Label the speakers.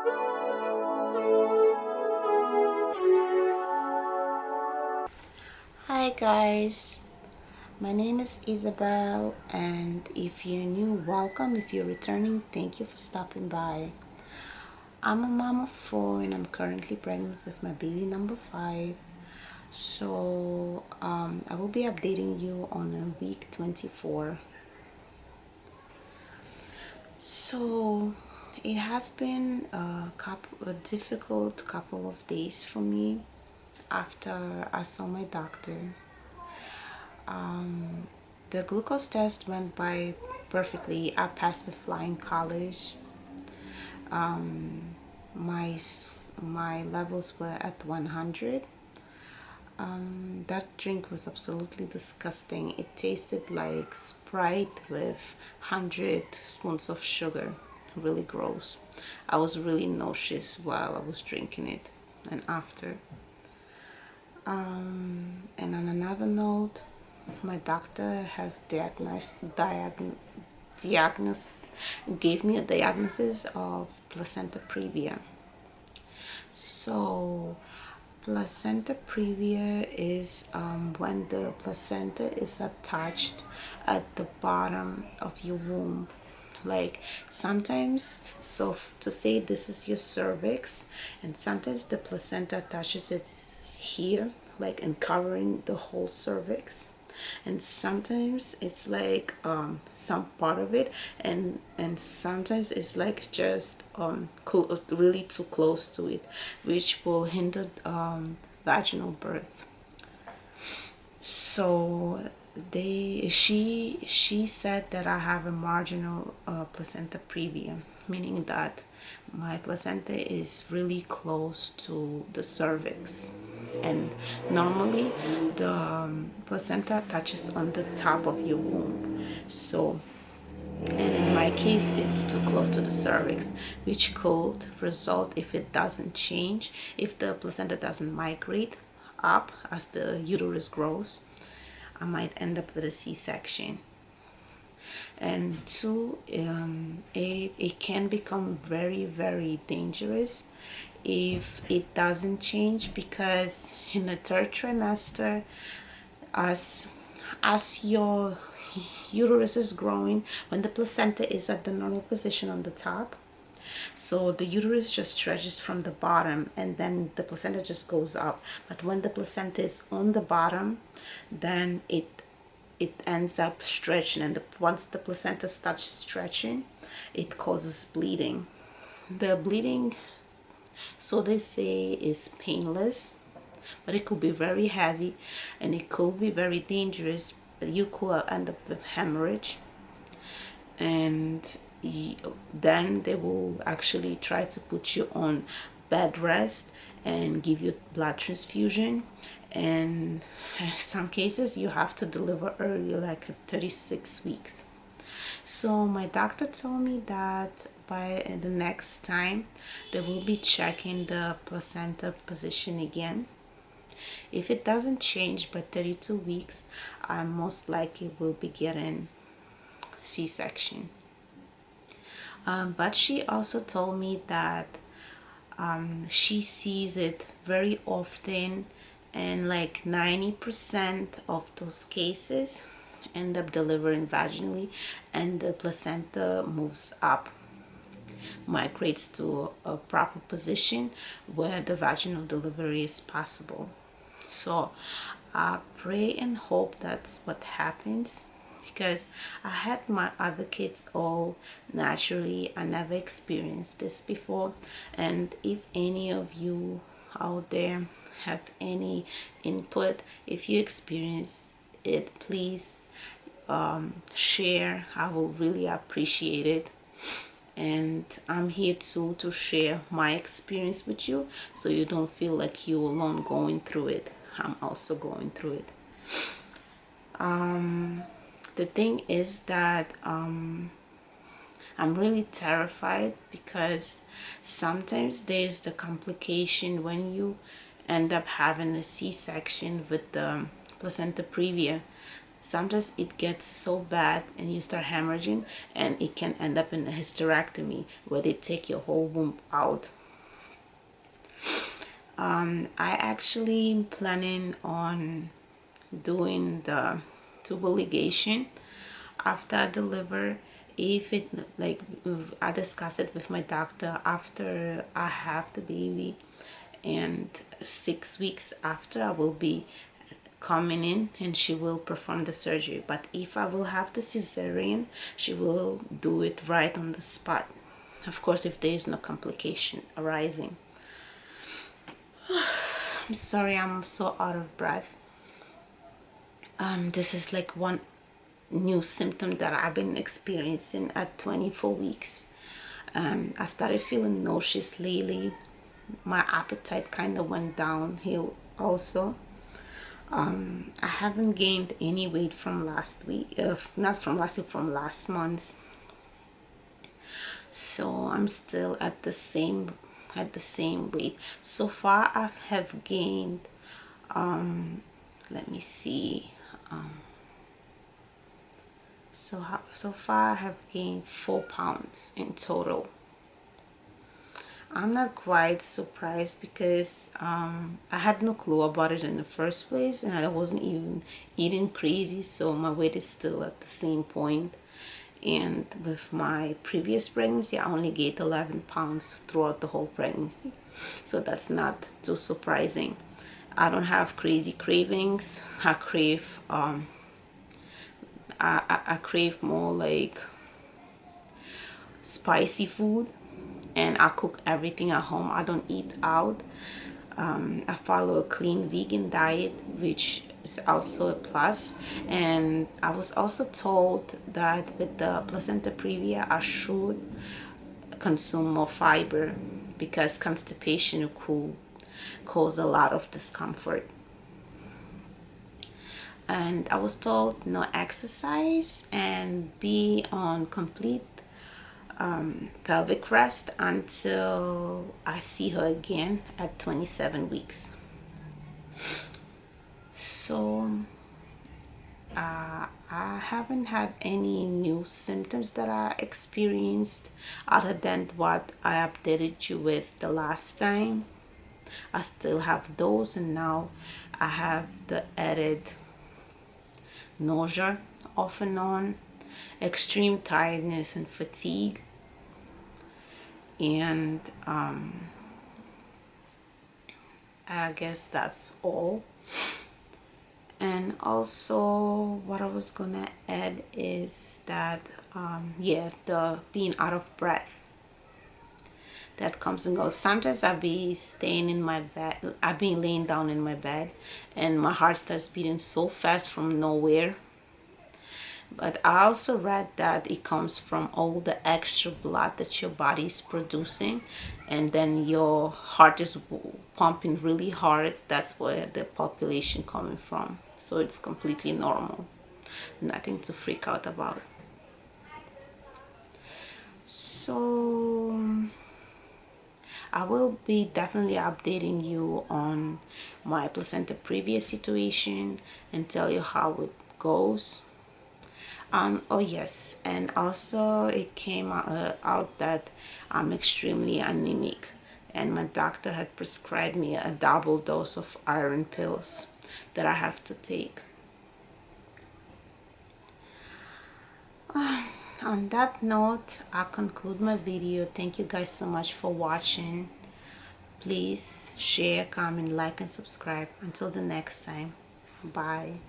Speaker 1: Hi guys, my name is Isabel, and if you're new, welcome. If you're returning, thank you for stopping by. I'm a mom of 4 and I'm currently pregnant with my baby number 5. So I will be updating you on week 24. So it has been a difficult couple of days for me after I saw my doctor. The glucose test went by perfectly. I passed with flying colors. My levels were at 100. That drink was absolutely disgusting. It tasted like Sprite with 100 spoons of sugar. Really gross. I was really nauseous while I was drinking it and after. And on another note, my doctor has gave me a diagnosis of placenta previa. So placenta previa is when the placenta is attached at the bottom of your womb. Like sometimes, so to say this is your cervix, and sometimes the placenta attaches it here, like, and covering the whole cervix, and sometimes it's like some part of it, and sometimes it's like just really too close to it, which will hinder vaginal birth. So she said that I have a marginal placenta previa, meaning that my placenta is really close to the cervix, and normally the placenta touches on the top of your womb. So, and in my case it's too close to the cervix, which could result, if it doesn't change, if the placenta doesn't migrate up as the uterus grows, I might end up with a C-section. And two, it can become very, very dangerous if it doesn't change, because in the third trimester, as your uterus is growing, when the placenta is at the normal position on the top, so the uterus just stretches from the bottom and then the placenta just goes up. But when the placenta is on the bottom, then it ends up stretching, and once the placenta starts stretching, it causes bleeding. The bleeding, so they say, is painless, but it could be very heavy and it could be very dangerous. You could end up with hemorrhage, and then they will actually try to put you on bed rest and give you blood transfusion, and in some cases you have to deliver early, like at 36 weeks. So my doctor told me that by the next time they will be checking the placenta position again. If it doesn't change by 32 weeks, I most likely will be getting C-section. But she also told me that she sees it very often, and like 90% of those cases end up delivering vaginally, and the placenta moves up, migrates to a proper position where the vaginal delivery is possible. So I pray and hope that's what happens, because I had my other kids all naturally. I never experienced this before. And if any of you out there have any input, if you experience it, please share. I will really appreciate it. And I'm here too to share my experience with you, so you don't feel like you're alone going through it. I'm also going through it. The thing is that I'm really terrified, because sometimes there's the complication when you end up having a C-section with the placenta previa, sometimes it gets so bad and you start hemorrhaging, and it can end up in a hysterectomy where they take your whole womb out. I actually planning on doing the tubal ligation after I deliver. If it, like, I discuss it with my doctor after I have the baby, and 6 weeks after I will be coming in and she will perform the surgery. But if I will have the cesarean, she will do it right on the spot, of course, if there is no complication arising. I'm sorry, I'm so out of breath. This is like one new symptom that I've been experiencing at 24 weeks. I started feeling nauseous lately. My appetite kind of went downhill also. I haven't gained any weight from last week, not from last week, from last month. So I'm still at the same weight. So far I have gained, let me see, so far I have gained 4 pounds in total. I'm not quite surprised because I had no clue about it in the first place, and I wasn't even eating crazy, so my weight is still at the same point. And with my previous pregnancy, I only gained 11 pounds throughout the whole pregnancy, so that's not too surprising. I don't have crazy cravings. I crave I crave more like spicy food, and I cook everything at home. I don't eat out. I follow a clean vegan diet, which is also a plus. And I was also told that with the placenta previa I should consume more fiber because constipation could cause a lot of discomfort. And I was told no exercise and be on complete pelvic rest until I see her again at 27 weeks. So I haven't had any new symptoms that I experienced other than what I updated you with the last time. I still have those, and now I have the added nausea off and on, extreme tiredness and fatigue, and I guess that's all. And also what I was gonna add is that yeah, the being out of breath that comes and goes. Sometimes I'll be staying in my bed, I've been laying down in my bed, and my heart starts beating so fast from nowhere. But I also read that it comes from all the extra blood that your body is producing, and then your heart is pumping really hard. That's where the population coming from. So it's completely normal, nothing to freak out about. So I will be definitely updating you on my placenta previa situation and tell you how it goes. Oh yes, and also it came out that I'm extremely anemic, and my doctor had prescribed me a double dose of iron pills that I have to take. On that note, I conclude my video. Thank you guys so much for watching. Please share, comment, like, and subscribe. Until the next time, bye.